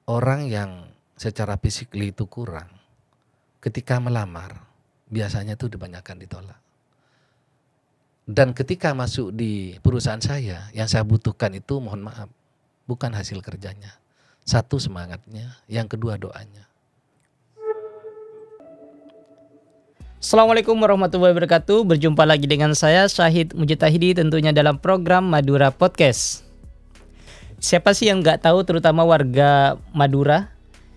orang yang secara fisik itu kurang, ketika melamar biasanya tuh kebanyakan ditolak. Dan ketika masuk di perusahaan saya, yang saya butuhkan itu mohon maaf, bukan hasil kerjanya. Satu semangatnya, yang kedua doanya. Assalamualaikum warahmatullahi wabarakatuh. Berjumpa lagi dengan saya Syahid Mujtahidi tentunya dalam program Madura Podcast. Siapa sih yang nggak tahu, terutama warga Madura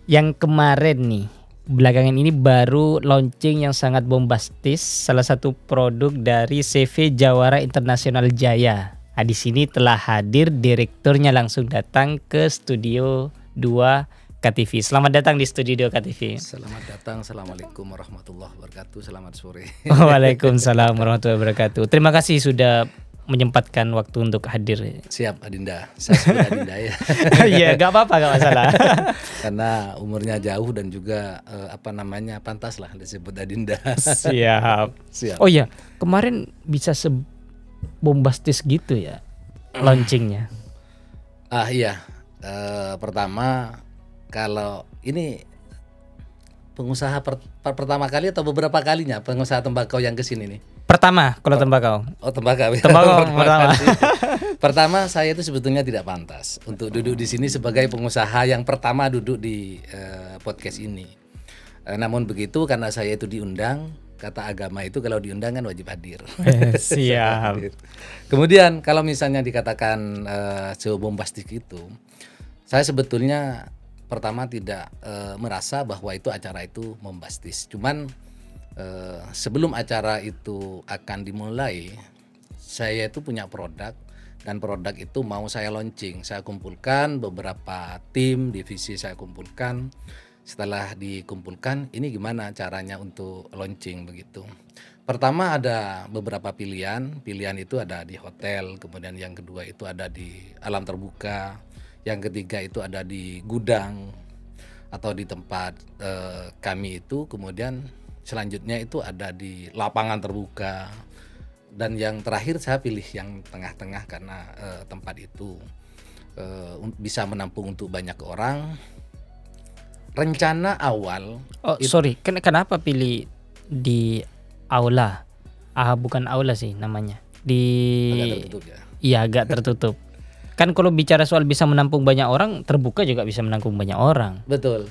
yang kemarin nih belakangan ini baru launching yang sangat bombastis, salah satu produk dari CV Jawara Internasional Jaya. Nah, di sini telah hadir direkturnya, langsung datang ke studio 2 KTV. Selamat datang di studio 2 KTV. Selamat datang, Assalamualaikum warahmatullahi wabarakatuh. Selamat sore. Waalaikumsalam warahmatullahi wabarakatuh. Terima kasih sudah menyempatkan waktu untuk hadir. Siap Adinda, saya sebut Adinda ya. Iya, gak apa-apa, gak masalah. Karena umurnya jauh dan juga pantas lah disebut Adinda. Siap. Siap. Oh iya, kemarin bisa bombastis gitu ya launchingnya. Iya, pertama kalau ini pengusaha pertama kali atau beberapa kalinya pengusaha tembakau yang kesini nih? Pertama kalau tembakau. Oh, tembakau. Tembakau pertama. Pertama saya itu sebetulnya tidak pantas untuk duduk di sini sebagai pengusaha yang pertama duduk di podcast ini. Namun begitu, karena saya itu diundang, kata agama itu kalau diundang kan wajib hadir. Siap. Kemudian kalau misalnya dikatakan sebombastik itu, saya sebetulnya pertama tidak merasa bahwa itu acara itu bombastis. Cuman sebelum acara itu akan dimulai, saya itu punya produk, dan produk itu mau saya launching. Saya kumpulkan beberapa tim, divisi saya kumpulkan. Setelah dikumpulkan, ini gimana caranya untuk launching begitu. Pertama ada beberapa pilihan. Pilihan itu ada di hotel, kemudian yang kedua itu ada di alam terbuka, yang ketiga itu ada di gudang atau di tempat kami itu, kemudian selanjutnya itu ada di lapangan terbuka, dan yang terakhir saya pilih yang tengah-tengah karena tempat itu bisa menampung untuk banyak orang. Rencana awal. Sorry, kenapa pilih di aula? Bukan aula sih namanya. Agak tertutup ya. Iya, agak tertutup. Kan kalau bicara soal bisa menampung banyak orang, terbuka juga bisa menampung banyak orang. Betul.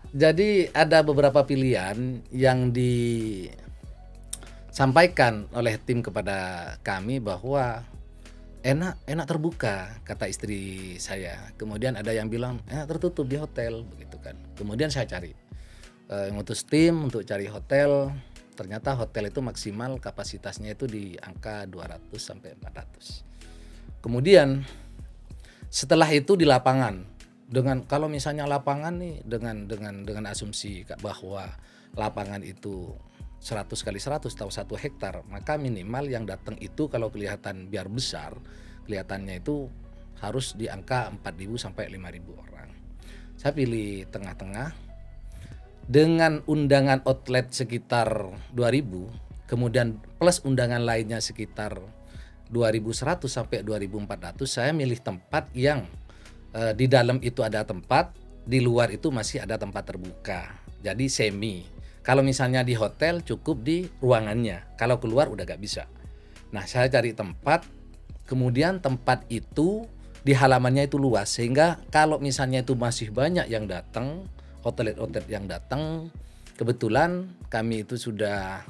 Jadi ada beberapa pilihan yang disampaikan oleh tim kepada kami bahwa enak terbuka, kata istri saya. Kemudian ada yang bilang enak tertutup di hotel, begitu kan. Kemudian saya cari, ngutus tim untuk cari hotel. Ternyata hotel itu maksimal kapasitasnya itu di angka 200 sampai 400. Kemudian setelah itu di lapangan, dengan kalau misalnya lapangan nih dengan asumsi bahwa lapangan itu 100 kali 100 atau 1 hektar, maka minimal yang datang itu kalau kelihatan biar besar, kelihatannya itu harus di angka 4.000 sampai 5.000 orang. Saya pilih tengah-tengah dengan undangan outlet sekitar 2.000, kemudian plus undangan lainnya sekitar 2.100 sampai 2.400. Saya milih tempat yang di dalam itu ada tempat, di luar itu masih ada tempat terbuka. Jadi semi. Kalau misalnya di hotel cukup di ruangannya, kalau keluar udah gak bisa. Nah, saya cari tempat, kemudian tempat itu di halamannya itu luas, sehingga kalau misalnya itu masih banyak yang datang, outlet yang datang, kebetulan kami itu sudah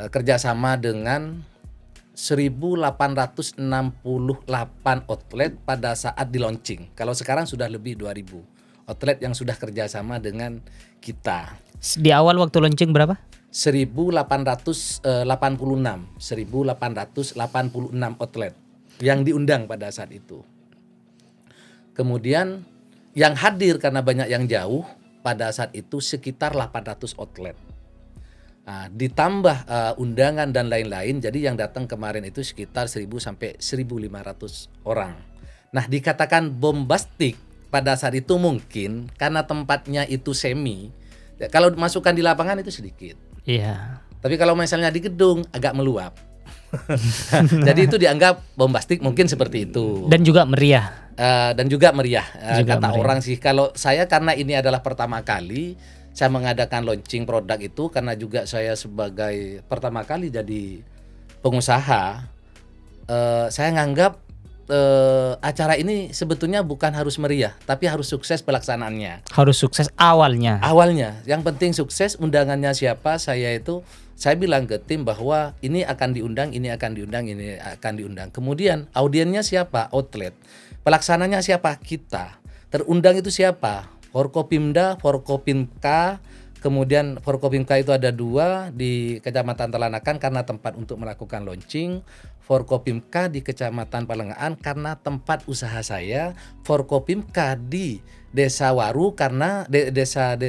kerjasama dengan 1.868 outlet pada saat di launching. Kalau sekarang sudah lebih 2.000 outlet yang sudah kerjasama dengan kita. Di awal waktu launching berapa? 1.886 outlet yang diundang pada saat itu. Kemudian yang hadir karena banyak yang jauh pada saat itu sekitar 800 outlet. Nah, ditambah undangan dan lain-lain, jadi yang datang kemarin itu sekitar 1.000 sampai 1.500 orang. Nah, dikatakan bombastik pada saat itu mungkin karena tempatnya itu semi. Kalau masukkan di lapangan itu sedikit. Iya. Tapi kalau misalnya di gedung agak meluap. Jadi itu dianggap bombastik mungkin seperti itu. Dan juga meriah. dan juga meriah. Juga Kata meriah. orang sih, kalau saya karena ini adalah pertama kali saya mengadakan launching produk itu, karena juga saya sebagai pertama kali jadi pengusaha, saya nganggap acara ini sebetulnya bukan harus meriah, tapi harus sukses pelaksanaannya. Harus sukses awalnya. Awalnya, yang penting sukses. Undangannya siapa, saya bilang ke tim bahwa ini akan diundang, ini akan diundang, ini akan diundang. Kemudian audiennya siapa? Outlet. Pelaksananya siapa? Kita. Terundang itu siapa? Forkopimda, Forkopimka. Kemudian Forkopimka itu ada 2 di Kecamatan Telanakan karena tempat untuk melakukan launching. Forkopimka di Kecamatan Palengaan karena tempat usaha saya. Forkopimka di Desa Waru karena desa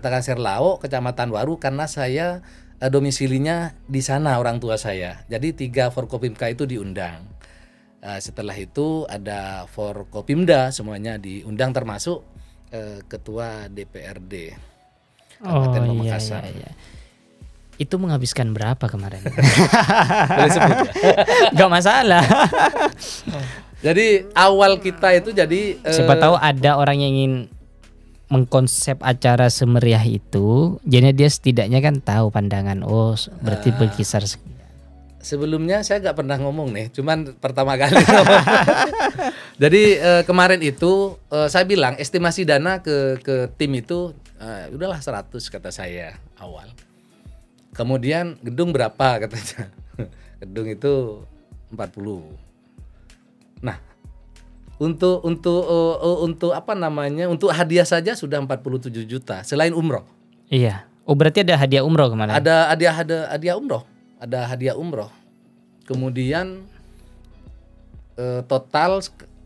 Takasir Lao, Kecamatan Waru karena saya domisilinya di sana orang tua saya. Jadi 3 Forkopimka itu diundang. Setelah itu ada Forkopimda, semuanya diundang termasuk Ketua DPRD Kabupaten Pamekasan. Iya. Itu menghabiskan berapa kemarin? Boleh sebut ya? Gak masalah. Jadi awal kita itu jadi Siapa tahu ada orang yang ingin mengkonsep acara semeriah itu, jadi dia setidaknya kan tahu pandangan. Oh, berarti berkisar sekian. sebelumnya saya nggak pernah ngomong nih, cuman pertama kali ngomong. Jadi kemarin itu saya bilang estimasi dana ke tim itu udahlah 100 kata saya awal. Kemudian gedung berapa katanya. Gedung itu 40. Nah, untuk apa namanya? Untuk hadiah saja sudah 47 juta selain umroh. Iya. Oh, berarti ada hadiah umroh kemarin. Ada hadiah umroh. Ada hadiah umroh. Kemudian total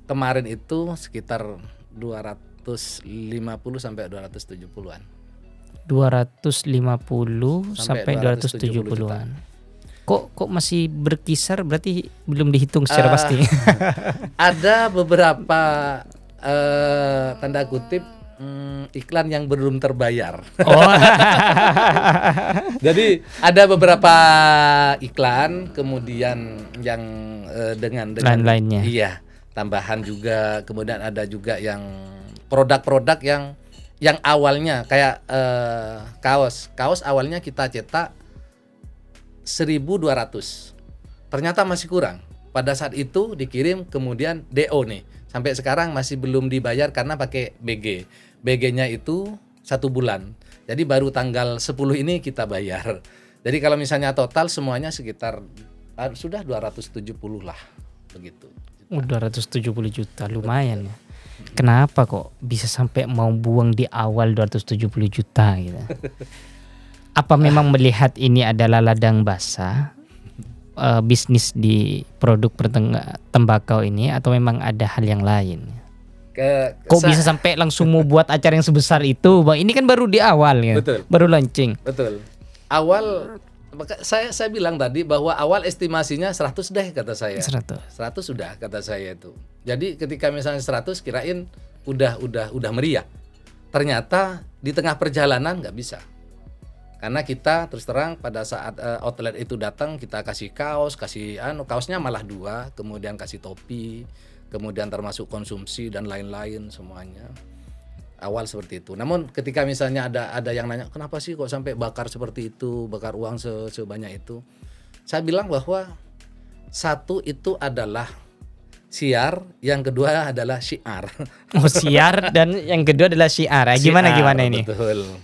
kemarin itu sekitar 250 sampai 270-an. 250 sampai 270-an. Kok masih berkisar, berarti belum dihitung secara pasti. Ada beberapa tanda kutip iklan yang belum terbayar. Oh. Jadi ada beberapa iklan, kemudian yang dengan lain-lainnya. Iya, tambahan juga. Kemudian ada juga yang produk-produk yang awalnya kayak kaos awalnya kita cetak 1.200, ternyata masih kurang. Pada saat itu dikirim, kemudian DO nih, sampai sekarang masih belum dibayar karena pakai BG. BG-nya itu 1 bulan. Jadi baru tanggal 10 ini kita bayar. Jadi kalau misalnya total semuanya sekitar sudah 270 lah begitu. 270 juta, lumayan ya. Kenapa kok bisa sampai mau buang di awal 270 juta gitu? Apa memang melihat ini adalah ladang basah bisnis di produk tembakau ini, atau memang ada hal yang lain? Kok bisa sampai langsung mau buat acara yang sebesar itu, Bang? Ini kan baru di awal ya. Betul. Baru launching. Betul. Awal saya bilang tadi bahwa awal estimasinya 100 deh kata saya. 100 sudah kata saya itu. Jadi ketika misalnya 100 kirain udah meriah. Ternyata di tengah perjalanan nggak bisa. Karena kita terus terang pada saat outlet itu datang, kita kasih kaosnya malah 2, kemudian kasih topi, kemudian termasuk konsumsi dan lain-lain semuanya. Awal seperti itu. Namun ketika misalnya ada yang nanya, kenapa sih kok sampai bakar seperti itu, bakar uang sebanyak itu? Saya bilang bahwa satu itu adalah siar, yang kedua adalah syiar. Oh, siar, dan yang kedua adalah syiar. Gimana ini? Betul.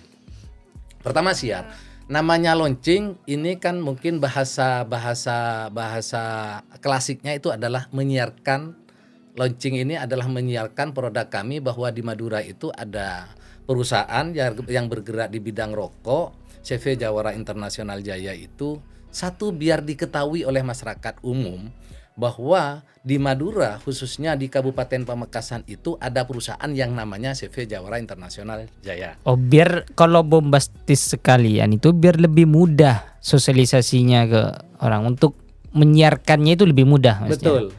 Pertama siar. Namanya launching ini kan mungkin bahasa klasiknya itu adalah menyiarkan. Launching ini adalah menyiarkan produk kami bahwa di Madura itu ada perusahaan yang bergerak di bidang rokok, CV Jawara Internasional Jaya itu. Satu, biar diketahui oleh masyarakat umum bahwa di Madura khususnya di Kabupaten Pamekasan itu ada perusahaan yang namanya CV Jawara Internasional Jaya. Oh, biar kalau bombastis sekalian itu biar lebih mudah sosialisasinya ke orang, untuk menyiarkannya itu lebih mudah. Betul.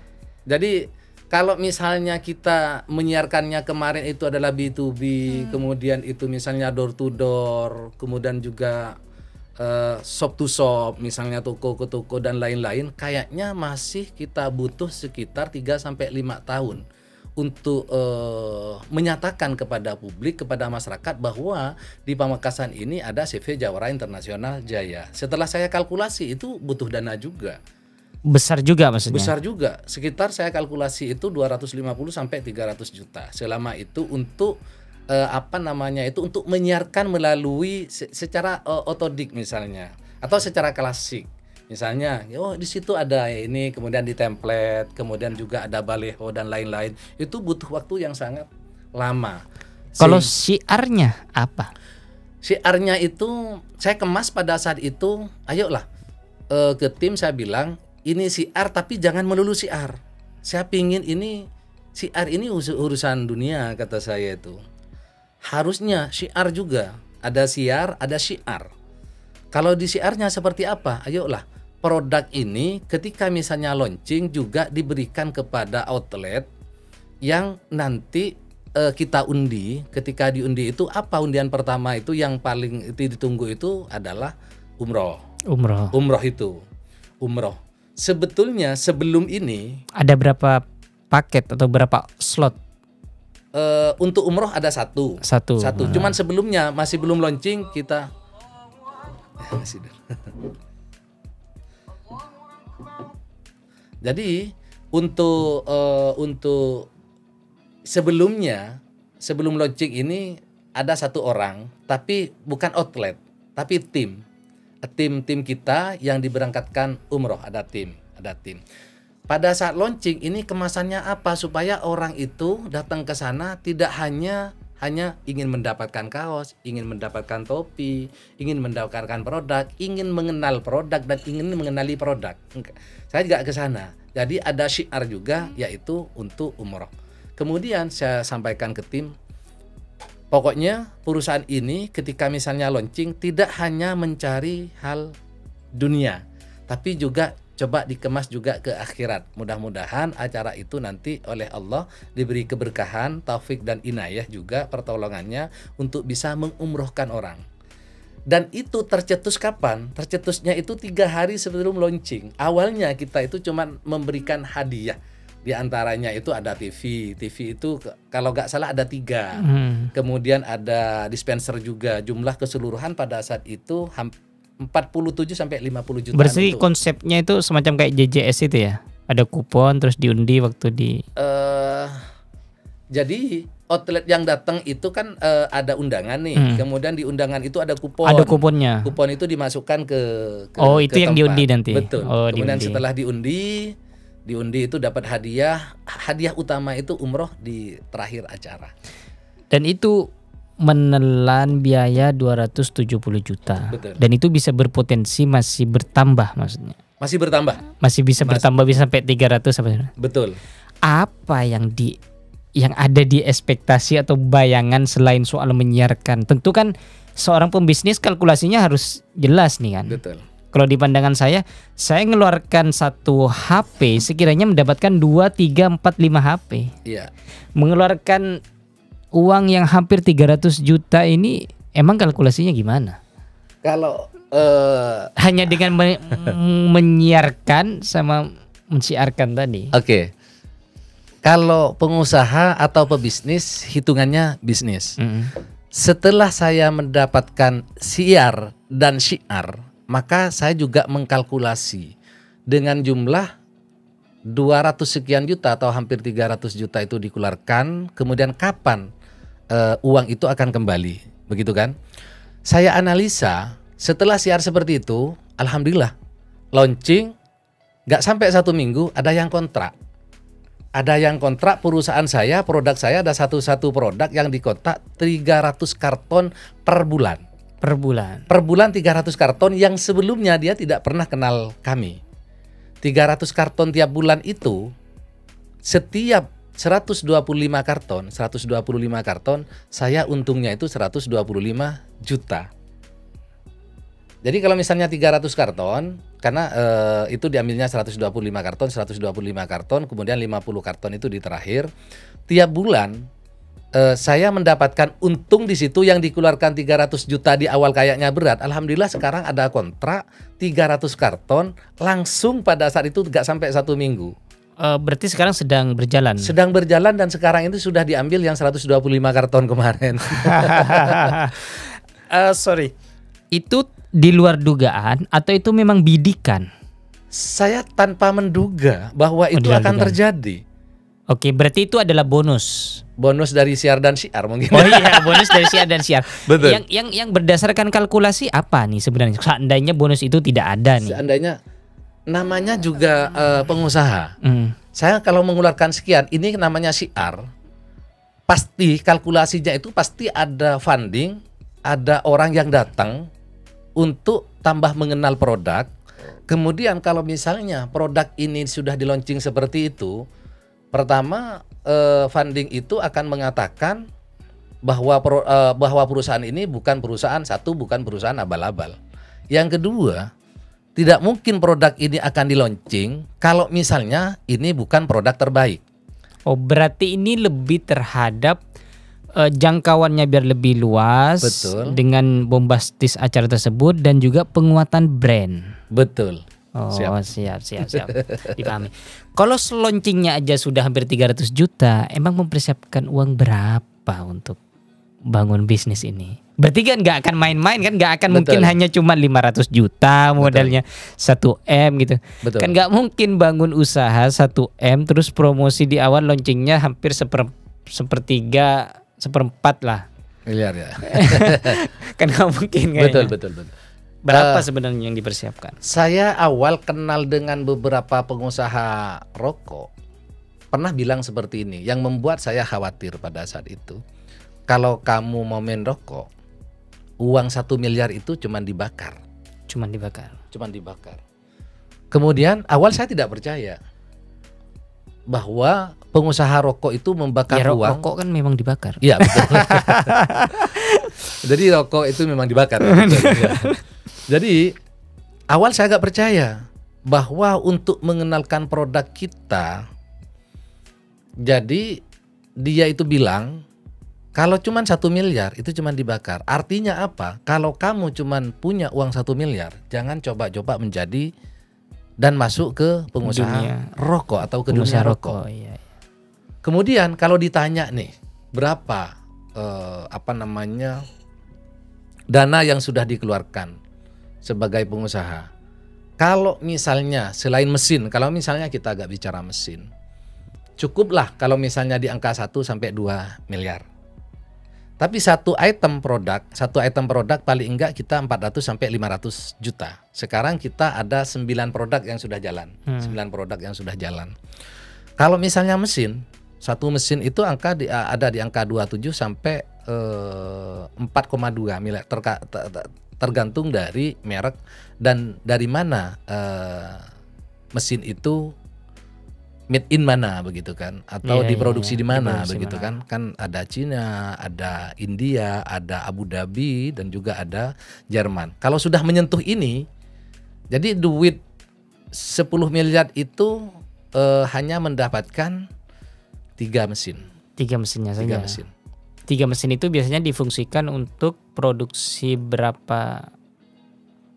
Jadi kalau misalnya kita menyiarkannya kemarin itu adalah B2B, kemudian itu misalnya door to door, kemudian juga shop to shop, misalnya toko ke toko dan lain-lain, kayaknya masih kita butuh sekitar 3 sampai 5 tahun untuk menyatakan kepada publik, kepada masyarakat bahwa di Pamekasan ini ada CV Jawara Internasional Jaya. Setelah saya kalkulasi itu butuh dana juga. Besar juga maksudnya. Besar juga. Sekitar saya kalkulasi itu 250 sampai 300 juta. Selama itu untuk untuk menyiarkan melalui secara otodik misalnya, atau secara klasik. Misalnya, di situ ada ini, kemudian di template, kemudian juga ada baleho dan lain-lain. Itu butuh waktu yang sangat lama. Kalau syiarnya apa? Syiarnya itu saya kemas pada saat itu, ayolah ke tim saya bilang, ini syiar tapi jangan melulu syiar. Saya pingin ini syiar ini urusan dunia, kata saya itu. Harusnya syiar juga, ada syiar, ada syiar. Kalau di syiarnya seperti apa? Ayolah. Produk ini ketika misalnya launching juga diberikan kepada outlet yang nanti kita undi. Ketika diundi itu apa undian pertama itu yang paling ditunggu itu adalah umroh. Umroh itu. Umroh. Sebetulnya sebelum ini ada berapa paket atau berapa slot? Untuk umroh ada satu. Cuman sebelumnya masih belum launching kita. Jadi untuk sebelum launching ini ada satu orang, tapi bukan outlet, tapi tim kita yang diberangkatkan umroh, ada tim. Pada saat launching ini kemasannya apa supaya orang itu datang ke sana tidak hanya ingin mendapatkan kaos, ingin mendapatkan topi, ingin mendapatkan produk, ingin mengenal produk dan ingin mengenali produk. Saya juga ke sana. Jadi ada syiar juga, yaitu untuk umroh. Kemudian saya sampaikan ke tim, pokoknya perusahaan ini ketika misalnya launching tidak hanya mencari hal dunia, tapi juga coba dikemas juga ke akhirat. Mudah-mudahan acara itu nanti oleh Allah diberi keberkahan, taufik dan inayah juga pertolongannya untuk bisa mengumrohkan orang. Dan itu tercetus kapan? Tercetusnya itu 3 hari sebelum launching. Awalnya kita itu cuma memberikan hadiah. Di antaranya itu ada TV itu kalau nggak salah ada 3. Kemudian ada dispenser juga. Jumlah keseluruhan pada saat itu 47 sampai 50 juta. Berarti konsepnya itu semacam kayak JJS itu ya? Ada kupon terus diundi waktu di jadi outlet yang datang itu kan ada undangan nih. Kemudian di undangan itu ada kupon. Ada kuponnya. Kupon itu dimasukkan ke itu yang tempat. Diundi nanti. Betul. Kemudian setelah diundi itu dapat hadiah utama itu umroh di terakhir acara. Dan itu menelan biaya 270 juta. Betul. Dan itu bisa berpotensi masih bertambah maksudnya. Masih bertambah. Masih bisa bertambah bisa sampai 300 sampai. Betul. Apa yang ada di ekspektasi atau bayangan selain soal menyiarkan? Tentu kan seorang pembisnis kalkulasinya harus jelas nih kan. Betul. Kalau di pandangan saya ngeluarkan satu HP sekiranya mendapatkan 2, 3, 4, 5 HP. Iya. Mengeluarkan uang yang hampir 300 juta ini emang kalkulasinya gimana? Kalau hanya dengan menyiarkan sama mensiarkan tadi. Oke. Kalau pengusaha atau pebisnis hitungannya bisnis. Setelah saya mendapatkan siar dan syiar, maka saya juga mengkalkulasi dengan jumlah 200 sekian juta atau hampir 300 juta itu dikeluarkan, kemudian kapan uang itu akan kembali, begitu kan? Saya analisa setelah siar seperti itu, alhamdulillah launching nggak sampai 1 minggu ada yang kontrak. Ada yang kontrak perusahaan saya, produk saya ada satu produk yang dikontrak 300 karton per bulan. Per bulan. Per bulan 300 karton yang sebelumnya dia tidak pernah kenal kami. 300 karton tiap bulan itu setiap 125 karton saya untungnya itu 125 juta. Jadi kalau misalnya 300 karton karena itu diambilnya 125 karton, kemudian 50 karton itu di terakhir. Tiap bulan saya mendapatkan untung di situ yang dikeluarkan 300 juta di awal kayaknya berat. Alhamdulillah sekarang ada kontrak 300 karton langsung pada saat itu nggak sampai 1 minggu. Berarti sekarang sedang berjalan. Sedang berjalan dan sekarang itu sudah diambil yang 125 karton kemarin. Sorry. Itu di luar dugaan atau itu memang bidikan? Saya tanpa menduga bahwa itu akan terjadi. Oke, berarti itu adalah bonus. Bonus dari siar dan siar mungkin. Oh iya, bonus dari siar dan siar. Betul. Yang berdasarkan kalkulasi apa nih sebenarnya? Seandainya bonus itu tidak ada nih. Seandainya namanya juga pengusaha. Saya kalau mengeluarkan sekian, ini namanya siar. Pasti kalkulasinya itu pasti ada funding, ada orang yang datang untuk tambah mengenal produk. Kemudian kalau misalnya produk ini sudah di launching seperti itu, pertama funding itu akan mengatakan bahwa perusahaan ini bukan perusahaan bukan perusahaan abal-abal. Yang kedua, tidak mungkin produk ini akan di launching kalau misalnya ini bukan produk terbaik. Oh, berarti ini lebih terhadap jangkauannya biar lebih luas. Betul. Dengan bombastis acara tersebut dan juga penguatan brand. Betul. Oh, siap. Dipahami. Kalau launchingnya aja sudah hampir 300 juta, emang mempersiapkan uang berapa untuk bangun bisnis ini? Berarti kan nggak akan main-main kan, nggak akan mungkin hanya cuma 500 juta modalnya 1M gitu. Betul. Kan nggak mungkin bangun usaha 1M terus promosi di awal launchingnya hampir sepertiga, seperempat lah. Miliar ya. Kan nggak mungkin kayaknya. Betul. Berapa sebenarnya yang dipersiapkan? Saya awal kenal dengan beberapa pengusaha rokok pernah bilang seperti ini, yang membuat saya khawatir pada saat itu. Kalau kamu mau main rokok, uang 1 miliar itu cuman dibakar. Cuman dibakar. Kemudian awal saya tidak percaya bahwa pengusaha rokok itu membakar uang. Rokok kan memang dibakar. Iya betul. Jadi rokok itu memang dibakar. Betul, ya. Jadi awal saya agak percaya bahwa untuk mengenalkan produk kita, jadi dia itu bilang kalau cuma 1 miliar itu cuma dibakar. Artinya apa? Kalau kamu cuma punya uang 1 miliar, jangan coba-coba menjadi dan masuk ke pengusaha rokok atau ke dunia rokok. Iya. Kemudian kalau ditanya nih berapa dana yang sudah dikeluarkan sebagai pengusaha. Kalau misalnya selain mesin, kalau misalnya kita agak bicara mesin, cukuplah kalau misalnya di angka 1 sampai 2 miliar. Tapi satu item produk paling enggak kita 400 sampai 500 juta. Sekarang kita ada 9 produk yang sudah jalan. 9 produk yang sudah jalan. Kalau misalnya mesin, satu mesin itu ada di angka 27 sampai 4,2 miliar tergantung dari merek dan dari mana mesin itu made in mana begitu kan, atau diproduksi di mana begitu kan. Kan ada Cina, ada India, ada Abu Dhabi dan juga ada Jerman. Kalau sudah menyentuh ini, jadi duit 10 miliar itu hanya mendapatkan 3 mesin. 3 mesinnya saja. 3 mesin. 3 mesin itu biasanya difungsikan untuk produksi berapa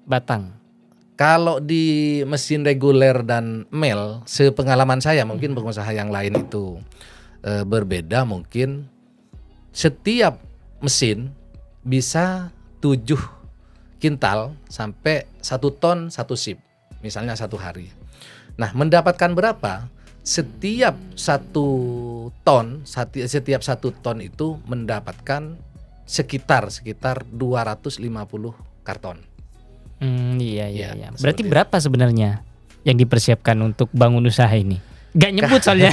batang? Kalau di mesin reguler dan mil, sepengalaman saya, mungkin pengusaha yang lain itu berbeda, mungkin setiap mesin bisa 7 kintal sampai 1 ton 1 sip, misalnya 1 hari. Nah, mendapatkan berapa? Setiap 1 ton itu mendapatkan sekitar 250 karton. Iya. Berarti berapa sebenarnya yang dipersiapkan untuk bangun usaha ini? Gak nyebut soalnya.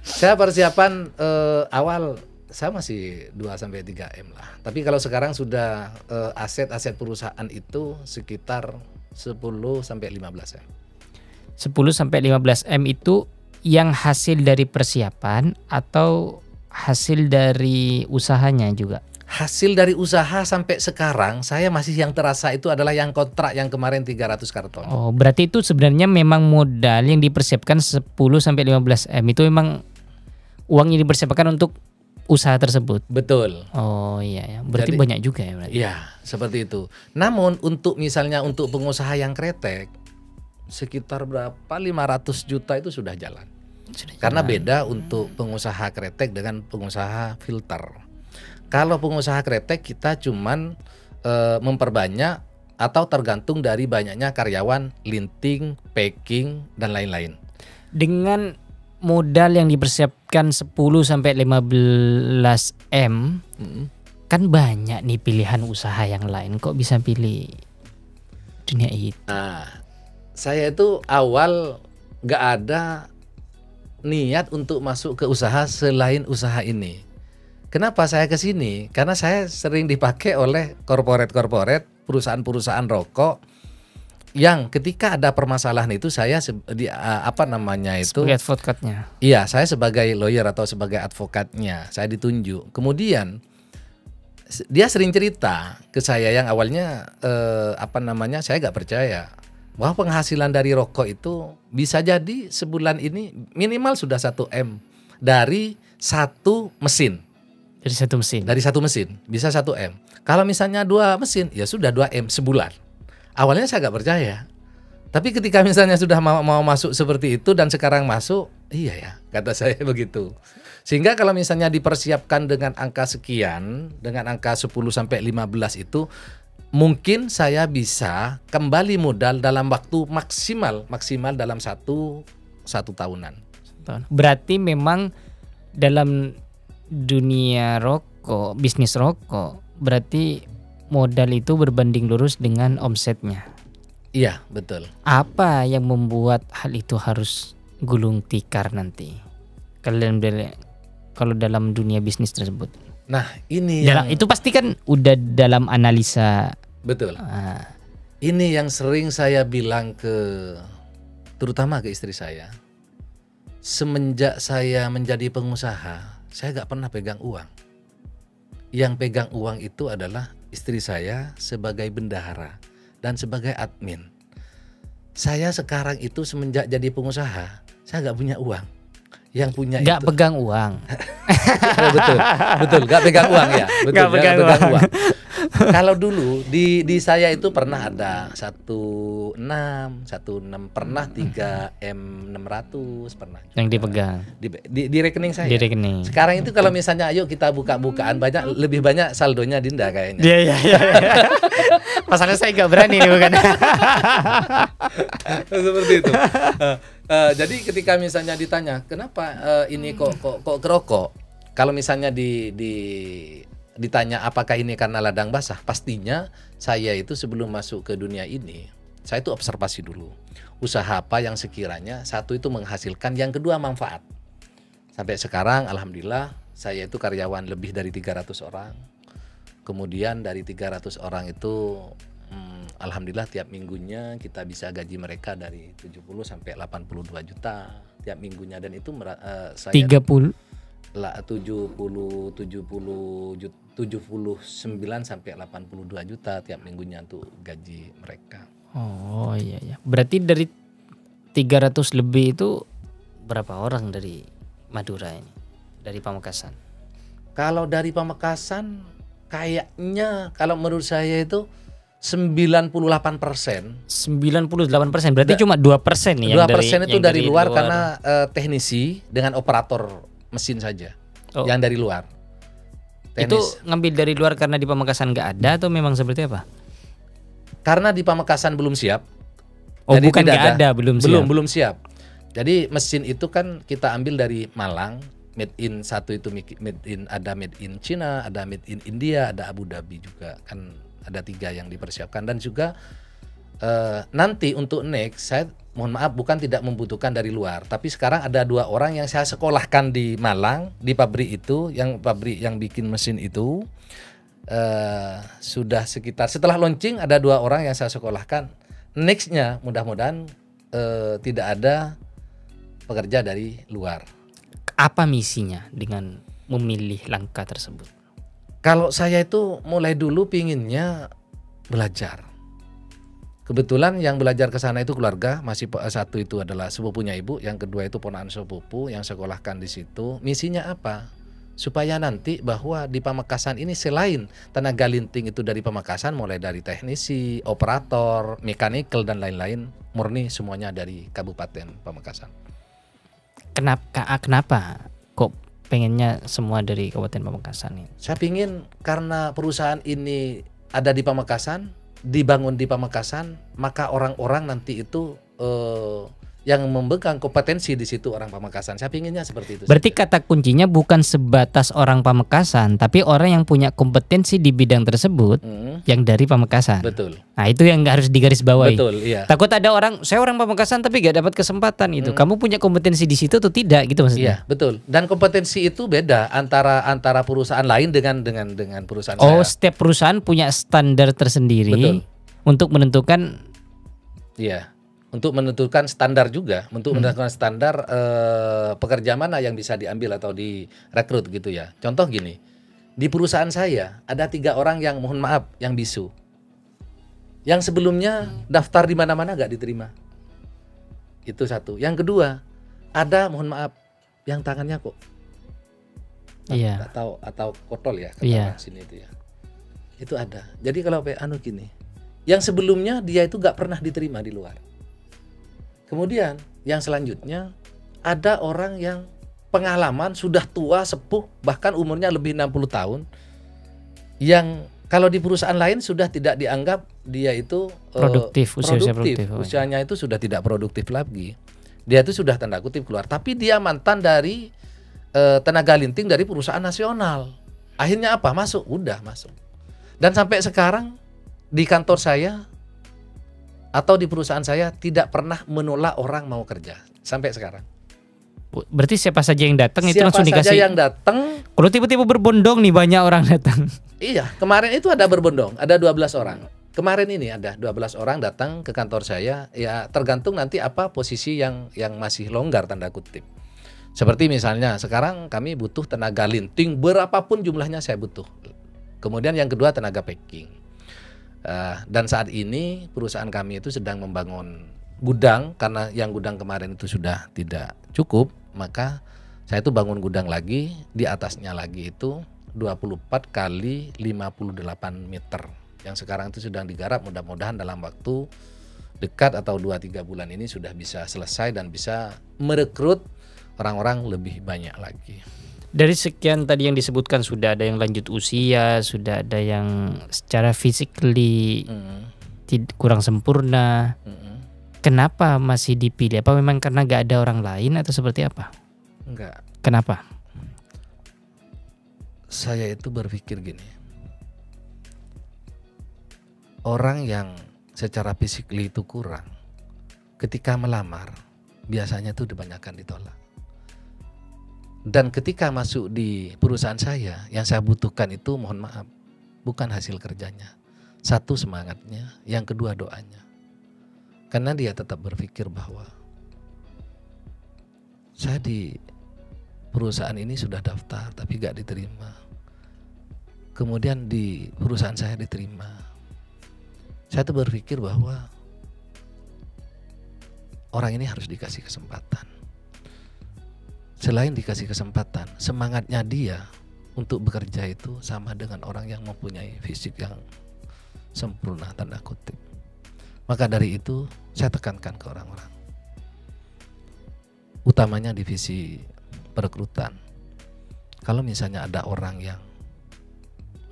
Saya persiapan awal saya masih 2-3 M lah. Tapi kalau sekarang sudah aset-aset perusahaan itu sekitar 10-15 M. 10-15 M itu yang hasil dari persiapan atau hasil dari usahanya juga? Hasil dari usaha sampai sekarang saya masih yang terasa itu adalah yang kontrak yang kemarin 300 karton. Oh, berarti itu sebenarnya memang modal yang dipersiapkan 10-15 M itu memang uang yang dipersiapkan untuk usaha tersebut. Betul. Oh iya ya, berarti Jadi, banyak juga ya berarti. Iya, seperti itu. Namun untuk misalnya untuk pengusaha yang kretek sekitar berapa 500 juta itu sudah jalan. Karena beda untuk pengusaha kretek dengan pengusaha filter. Kalau pengusaha kretek kita cuman memperbanyak atau tergantung dari banyaknya karyawan, linting, packing dan lain-lain. Dengan modal yang dipersiapkan 10 sampai 15 M, kan banyak nih pilihan usaha yang lain. Kok bisa pilih dunia itu? Nah, saya itu awal nggak ada niat untuk masuk ke usaha selain usaha ini. Kenapa saya ke sini? Karena saya sering dipakai oleh korporat-korporat, perusahaan-perusahaan rokok yang ketika ada permasalahan itu saya Sebagai advokatnya. Iya, saya sebagai lawyer atau sebagai advokatnya, saya ditunjuk. Kemudian dia sering cerita ke saya yang awalnya saya nggak percaya bahwa penghasilan dari rokok itu bisa jadi sebulan ini minimal sudah 1 M dari satu mesin. Dari satu mesin. Dari satu mesin bisa 1 M. Kalau misalnya 2 mesin ya sudah 2 M sebulan. Awalnya saya nggak percaya. Tapi ketika misalnya sudah mau masuk seperti itu dan sekarang masuk, iya ya, kata saya begitu. Sehingga kalau misalnya dipersiapkan dengan angka sekian, dengan angka 10 sampai 15 itu, mungkin saya bisa kembali modal dalam waktu maksimal dalam satu tahunan. Berarti memang dalam dunia rokok, bisnis rokok, berarti modal itu berbanding lurus dengan omsetnya. Iya, betul. Apa yang membuat hal itu harus gulung tikar nanti? Kalau dalam dunia bisnis tersebut. Nah, ini itu pasti kan udah dalam analisa. Betul. Ini yang sering saya bilang terutama ke istri saya. Semenjak saya menjadi pengusaha, saya gak pernah pegang uang. Yang pegang uang itu adalah istri saya sebagai bendahara dan sebagai admin. Saya sekarang itu semenjak jadi pengusaha, saya gak punya uang. Yang punya gak itu pegang uang. betul, gak pegang uang ya. Betul, gak pegang uang. Kalau dulu di saya itu pernah ada 16 pernah 3M600 pernah. Yang dipegang. Di rekening saya. Di rekening. Sekarang itu kalau misalnya ayo kita buka-bukaan lebih banyak saldonya Dinda kayaknya. Iya. Masalahnya saya gak berani nih bukan. Seperti itu. Jadi ketika misalnya ditanya kenapa ini kok kerokok, kalau misalnya ditanya apakah ini karena ladang basah, pastinya saya itu sebelum masuk ke dunia ini, saya itu observasi dulu usaha apa yang sekiranya satu itu menghasilkan, yang kedua manfaat. Sampai sekarang alhamdulillah saya itu karyawan lebih dari 300 orang. Kemudian dari 300 orang itu alhamdulillah tiap minggunya kita bisa gaji mereka dari 70 sampai 82 juta tiap minggunya, dan itu saya 30 79 sampai 82 juta tiap minggunya untuk gaji mereka. Oh iya. Berarti dari 300 lebih itu berapa orang dari Madura ini? Dari Pamekasan? Kalau dari Pamekasan kayaknya kalau menurut saya itu 98%. 98%, berarti cuma 2% nih 2% itu dari luar karena teknisi dengan operator mesin saja yang dari luar. Itu ngambil dari luar karena di Pamekasan nggak ada atau memang seperti apa? Karena di Pamekasan belum siap. Oh, jadi bukan nggak ada, belum siap. Jadi mesin itu kan kita ambil dari Malang, made in satu itu made in Cina, ada made in India, ada Abu Dhabi juga, kan ada 3 yang dipersiapkan. Dan juga nanti untuk next, saya mohon maaf bukan tidak membutuhkan dari luar, tapi sekarang ada 2 orang yang saya sekolahkan di Malang, di pabrik itu, pabrik yang bikin mesin itu sudah sekitar, setelah launching ada 2 orang yang saya sekolahkan. Nextnya mudah-mudahan tidak ada pekerja dari luar. Apa misinya dengan memilih langkah tersebut? Kalau saya itu mulai dulu pinginnya belajar. Kebetulan yang belajar ke sana itu keluarga, masih satu itu adalah sepupunya ibu, yang kedua itu ponakan sepupu yang sekolahkan di situ. Misinya apa? supaya nanti bahwa di Pamekasan ini selain tenaga linting itu dari Pamekasan, mulai dari teknisi, operator, mechanical dan lain-lain, murni semuanya dari Kabupaten Pamekasan. Kenapa kok pengennya semua dari Kabupaten Pamekasan ini? Saya pingin karena perusahaan ini ada di Pamekasan, dibangun di Pamekasan, maka orang-orang nanti itu yang memegang kompetensi di situ orang Pamekasan. Saya pinginnya seperti itu. Berarti saja. kata kuncinya bukan sebatas orang Pamekasan, tapi orang yang punya kompetensi di bidang tersebut yang dari Pamekasan. Betul. Nah itu yang harus digarisbawahi. Betul, iya. Takut ada orang, saya orang Pamekasan tapi gak dapat kesempatan itu. Kamu punya kompetensi di situ atau tidak gitu maksudnya? Iya, betul. Dan kompetensi itu beda antara perusahaan lain dengan perusahaan Oh, saya. setiap perusahaan punya standar tersendiri. Betul. Untuk menentukan. Iya. Untuk menentukan standar juga, untuk menentukan standar pekerja mana yang bisa diambil atau direkrut gitu ya. Contoh gini, di perusahaan saya ada 3 orang yang mohon maaf yang bisu, yang sebelumnya daftar di mana-mana gak diterima. Itu satu. Yang kedua, ada mohon maaf yang tangannya kok Iya. atau kotol ya kata Iya. orang sini itu ya. Itu ada. Jadi kalau gini, yang sebelumnya dia itu gak pernah diterima di luar. Kemudian yang selanjutnya ada orang yang pengalaman sudah tua, sepuh, bahkan umurnya lebih 60 tahun, yang kalau di perusahaan lain sudah tidak dianggap dia itu Produktif, usia produktif. usianya itu sudah tidak produktif lagi. Dia itu sudah tanda kutip keluar, tapi dia mantan dari tenaga linting dari perusahaan nasional. Akhirnya apa? Masuk. Dan sampai sekarang di kantor saya atau di perusahaan saya tidak pernah menolak orang mau kerja sampai sekarang. Berarti siapa saja yang datang itu Siapa langsung saja dikasih. yang datang, Kalau tiba-tiba berbondong nih banyak orang datang. iya, kemarin itu ada berbondong, ada 12 orang. Kemarin ini ada 12 orang datang ke kantor saya, ya tergantung nanti apa posisi yang masih longgar tanda kutip. Seperti misalnya sekarang kami butuh tenaga linting berapapun jumlahnya saya butuh. Kemudian yang kedua tenaga packing. Dan saat ini perusahaan kami itu sedang membangun gudang, karena yang gudang kemarin itu sudah tidak cukup, maka saya itu bangun gudang lagi, di atasnya lagi itu 24 kali 58 meter yang sekarang itu sedang digarap. Mudah-mudahan dalam waktu dekat atau 2-3 bulan ini sudah bisa selesai dan bisa merekrut orang-orang lebih banyak lagi. Dari sekian tadi yang disebutkan, sudah ada yang lanjut usia, sudah ada yang secara physically kurang sempurna. Kenapa masih dipilih? Apa memang karena gak ada orang lain atau seperti apa? Enggak. Kenapa? Saya itu berpikir gini. Orang yang secara physically itu kurang, ketika melamar biasanya itu kebanyakan ditolak. Dan ketika masuk di perusahaan saya, yang saya butuhkan itu mohon maaf, bukan hasil kerjanya. Satu, semangatnya, yang kedua doanya. Karena dia tetap berpikir bahwa saya di perusahaan ini sudah daftar tapi gak diterima. Kemudian di perusahaan saya diterima. Saya tuh berpikir bahwa orang ini harus dikasih kesempatan. Selain dikasih kesempatan, semangatnya dia untuk bekerja itu sama dengan orang yang mempunyai fisik yang sempurna tanda kutip. Maka dari itu saya tekankan ke orang-orang, utamanya divisi perekrutan. Kalau misalnya ada orang yang,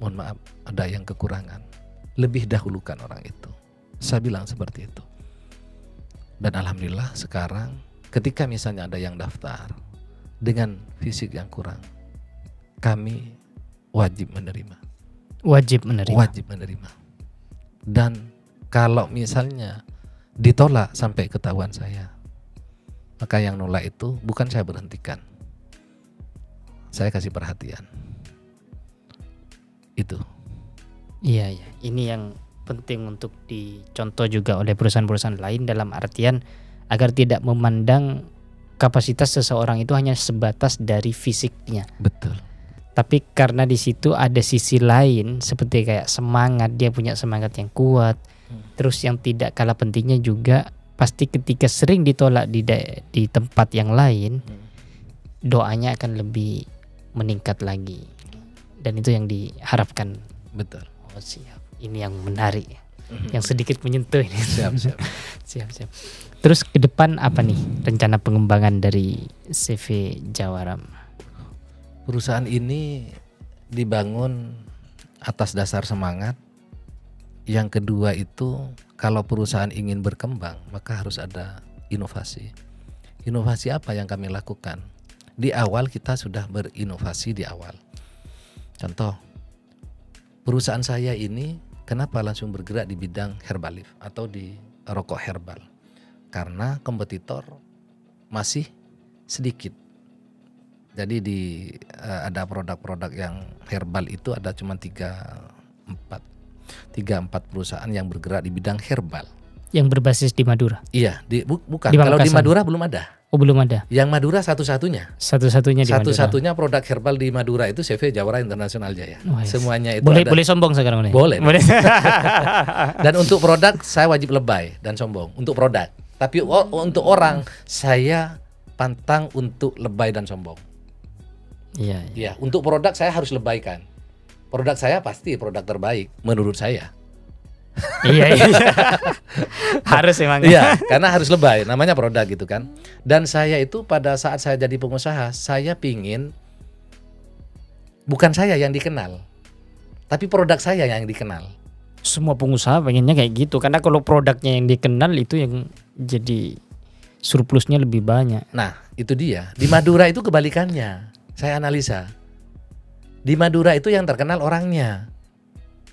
mohon maaf, ada yang kekurangan, lebih dahulukan orang itu. Saya bilang seperti itu. Dan alhamdulillah sekarang ketika misalnya ada yang daftar dengan fisik yang kurang, kami wajib menerima. Wajib menerima. Dan kalau misalnya ditolak sampai ketahuan saya, maka yang nolak itu bukan saya berhentikan, saya kasih perhatian. Itu. Iya. Ini yang penting untuk dicontoh juga oleh perusahaan-perusahaan lain, dalam artian agar tidak memandang kapasitas seseorang itu hanya sebatas dari fisiknya. Betul. Tapi karena di situ ada sisi lain, seperti kayak semangat, dia punya semangat yang kuat. Terus yang tidak kalah pentingnya juga, pasti ketika sering ditolak di tempat yang lain, doanya akan lebih meningkat lagi. Dan itu yang diharapkan. Betul. Oh siap. Ini yang menarik. Yang sedikit menyentuh ini. Siap. Siap. Terus ke depan apa nih rencana pengembangan dari CV Jawaram? Perusahaan ini dibangun atas dasar semangat. Yang kedua itu, kalau perusahaan ingin berkembang, maka harus ada inovasi. Inovasi apa yang kami lakukan? Di awal kita sudah berinovasi di awal. Contoh, perusahaan saya ini kenapa langsung bergerak di bidang herbalife atau di rokok herbal? Karena kompetitor masih sedikit. Jadi ada produk-produk yang herbal itu ada cuma 3-4 perusahaan yang bergerak di bidang herbal. Yang berbasis di Madura? Iya, bukan. Di Kalau di Pamekasan? Madura belum ada. Oh belum ada. Yang Madura satu-satunya. Satu-satunya di Madura. Satu-satunya produk herbal di Madura itu CV Jawara Internasional Jaya. Oh, yes. Semuanya itu boleh ada. boleh sombong sekarang nih. Boleh. Dan untuk produk saya wajib lebay dan sombong untuk produk. Tapi untuk orang saya pantang untuk lebay dan sombong. Iya. Ya, untuk produk saya harus lebaikan. Produk saya pasti produk terbaik menurut saya. Iya. Harus emang. Iya, karena harus lebay, namanya produk gitu kan. Dan saya itu pada saat saya jadi pengusaha, saya pingin bukan saya yang dikenal, tapi produk saya yang dikenal. Semua pengusaha pengennya kayak gitu, karena kalau produknya yang dikenal itu yang jadi surplusnya lebih banyak. Nah, itu dia. Di Madura itu kebalikannya. Saya analisa. Di Madura itu yang terkenal orangnya.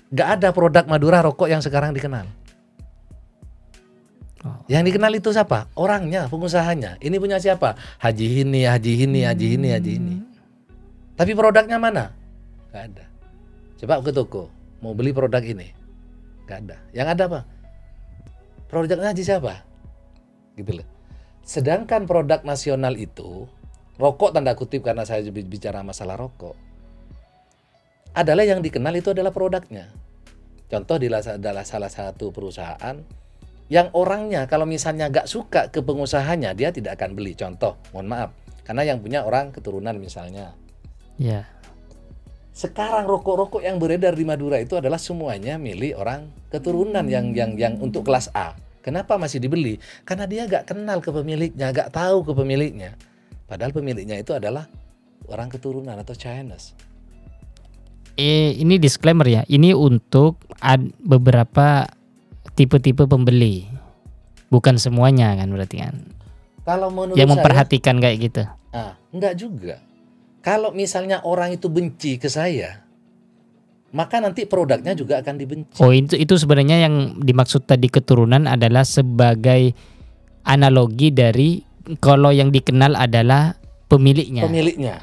Gak ada produk Madura rokok yang sekarang dikenal. Yang dikenal itu siapa? Orangnya, pengusahanya. Ini punya siapa? Haji ini. Tapi produknya mana? Gak ada. Coba ke toko, mau beli produk ini. Gak ada. Yang ada apa? Produknya Haji siapa? Gitu loh. Sedangkan produk nasional itu, rokok tanda kutip karena saya bicara masalah rokok, adalah yang dikenal itu adalah produknya. Contoh adalah salah satu perusahaan yang orangnya kalau misalnya gak suka ke pengusahanya, dia tidak akan beli. Contoh, mohon maaf, karena yang punya orang keturunan misalnya. Ya. Sekarang rokok-rokok yang beredar di Madura itu adalah semuanya milik orang keturunan yang untuk kelas A. Kenapa masih dibeli? Karena dia gak kenal ke pemiliknya, gak tahu ke pemiliknya. Padahal pemiliknya itu adalah orang keturunan atau Chinese. Ini disclaimer ya. Ini untuk beberapa tipe-tipe pembeli. Bukan semuanya kan berarti kan. Kalau menurut yang saya, memperhatikan kayak gitu. Enggak juga. Kalau misalnya orang itu benci ke saya, maka nanti produknya juga akan dibenci. Oh, itu sebenarnya yang dimaksud tadi keturunan adalah sebagai analogi dari kalau yang dikenal adalah pemiliknya.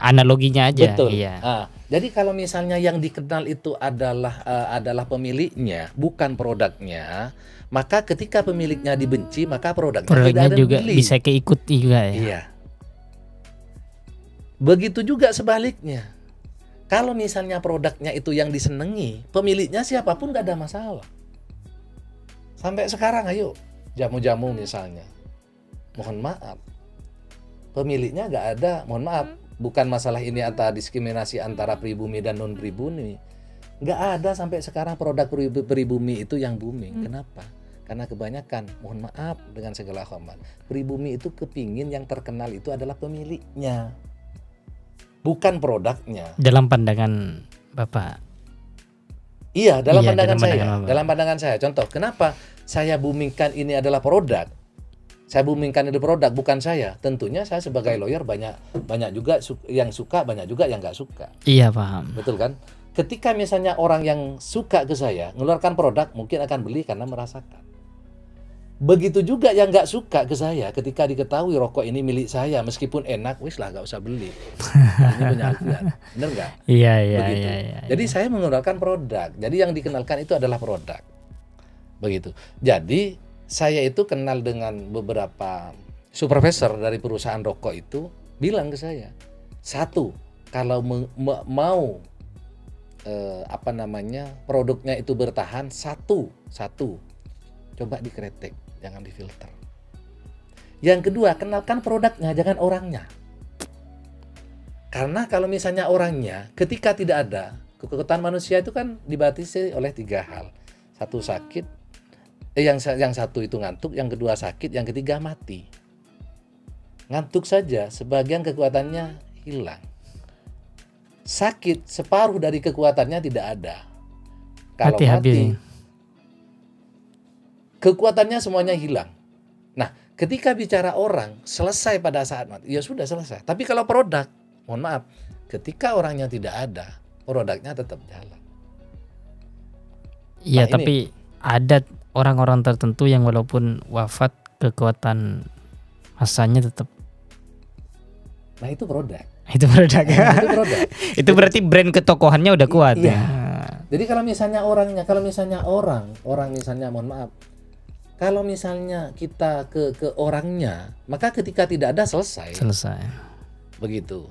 Analoginya aja. Betul. Iya. Jadi kalau misalnya yang dikenal itu adalah pemiliknya, bukan produknya, maka ketika pemiliknya dibenci, maka produknya tidak ada juga beli. Bisa keikut juga ya. Iya. Begitu juga sebaliknya. Kalau misalnya produknya itu yang disenangi, pemiliknya siapapun gak ada masalah. Sampai sekarang ayo, jamu-jamu misalnya. Mohon maaf. Pemiliknya gak ada, mohon maaf. Bukan masalah ini antara diskriminasi antara pribumi dan non pribumi. Nggak ada sampai sekarang produk pribumi itu yang booming. Kenapa? Karena kebanyakan, mohon maaf dengan segala hormat, pribumi itu kepingin yang terkenal itu adalah pemiliknya, bukan produknya. Dalam pandangan Bapak? Iya, dalam pandangan saya. Dalam pandangan saya. Contoh, kenapa saya boomingkan ini adalah produk? Saya boomingkan itu produk, bukan saya. Tentunya saya sebagai lawyer banyak juga yang suka, banyak juga yang nggak suka. Iya, paham. Betul kan? Ketika misalnya orang yang suka ke saya mengeluarkan produk, mungkin akan beli karena merasakan. Begitu juga yang nggak suka ke saya, ketika diketahui rokok ini milik saya, meskipun enak, wis lah nggak usah beli. Ini punya Alfian, bener nggak? Iya. Jadi saya mengeluarkan produk. Jadi yang dikenalkan itu adalah produk. Begitu. Jadi saya itu kenal dengan beberapa supervisor dari perusahaan rokok itu bilang ke saya, satu, kalau mau produknya itu bertahan, satu coba dikritik, jangan difilter. Yang kedua, kenalkan produknya, jangan orangnya. Karena kalau misalnya orangnya ketika tidak ada, kekuatan manusia itu kan dibatasi oleh 3 hal. Satu sakit, yang satu itu ngantuk, yang kedua sakit, yang ketiga mati. Ngantuk saja sebagian kekuatannya hilang. Sakit separuh dari kekuatannya tidak ada. Kalau mati, kekuatannya semuanya hilang. Nah, ketika bicara orang selesai pada saat mati, ya sudah selesai. Tapi kalau produk, mohon maaf, ketika orangnya tidak ada, produknya tetap jalan. Iya, tapi ada orang-orang tertentu yang walaupun wafat kekuatan masanya tetap. Nah, itu produk. Itu produk. Itu produk. Itu berarti brand ketokohannya udah kuat. Iya. Ya. Jadi kalau misalnya orang misalnya mohon maaf, kalau misalnya kita ke orangnya, maka ketika tidak ada selesai. Begitu.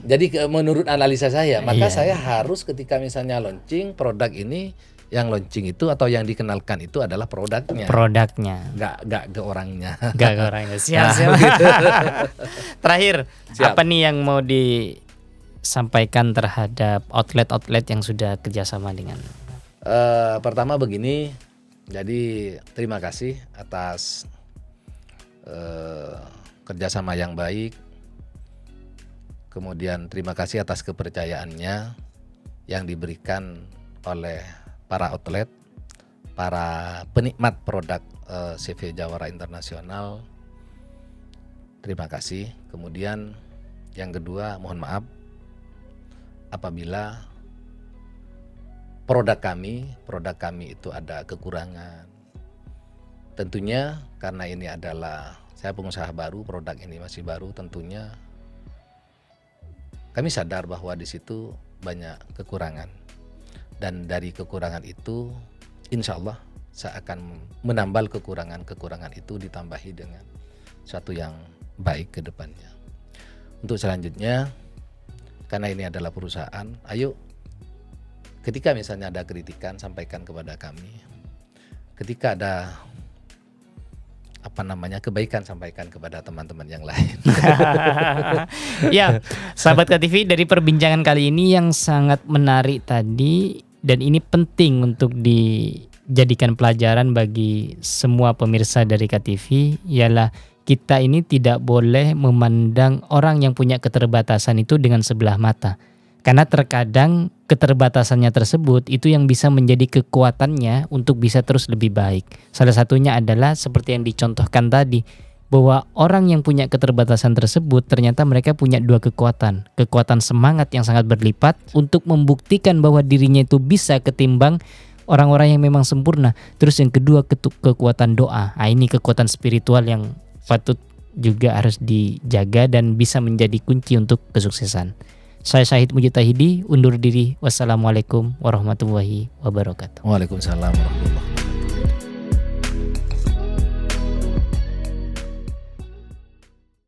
Jadi menurut analisa saya, maka saya harus ketika misalnya launching produk ini, yang launching itu atau yang dikenalkan itu adalah produknya. Nggak ke orangnya. Siap. Terakhir, apa nih yang mau disampaikan terhadap outlet-outlet yang sudah kerjasama dengan? Pertama begini, jadi terima kasih atas kerjasama yang baik. Kemudian terima kasih atas kepercayaannya yang diberikan oleh para outlet, para penikmat produk CV Jawara Internasional. Terima kasih. Kemudian yang kedua, mohon maaf apabila produk kami itu ada kekurangan. Tentunya karena ini adalah saya pengusaha baru, produk ini masih baru, tentunya kami sadar bahwa di situ banyak kekurangan. Dan dari kekurangan itu, insya Allah saya akan menambal kekurangan itu ditambahi dengan suatu yang baik ke depannya. Untuk selanjutnya, karena ini adalah perusahaan, ayo ketika misalnya ada kritikan, sampaikan kepada kami. Ketika ada kebaikan, sampaikan kepada teman-teman yang lain. Ya, sahabat KTV, dari perbincangan kali ini yang sangat menarik tadi, dan ini penting untuk dijadikan pelajaran bagi semua pemirsa dari KTV, ialah kita ini tidak boleh memandang orang yang punya keterbatasan itu dengan sebelah mata. Karena terkadang keterbatasannya tersebut itu yang bisa menjadi kekuatannya untuk bisa terus lebih baik. Salah satunya adalah seperti yang dicontohkan tadi, bahwa orang yang punya keterbatasan tersebut ternyata mereka punya 2 kekuatan. Kekuatan semangat yang sangat berlipat untuk membuktikan bahwa dirinya itu bisa ketimbang orang-orang yang memang sempurna. Terus yang kedua, kekuatan doa. Nah, ini kekuatan spiritual yang patut juga harus dijaga dan bisa menjadi kunci untuk kesuksesan. Saya Syahid Mujitahidi undur diri. Wassalamualaikum warahmatullahi wabarakatuh. Waalaikumsalam warahmatullahi wabarakatuh.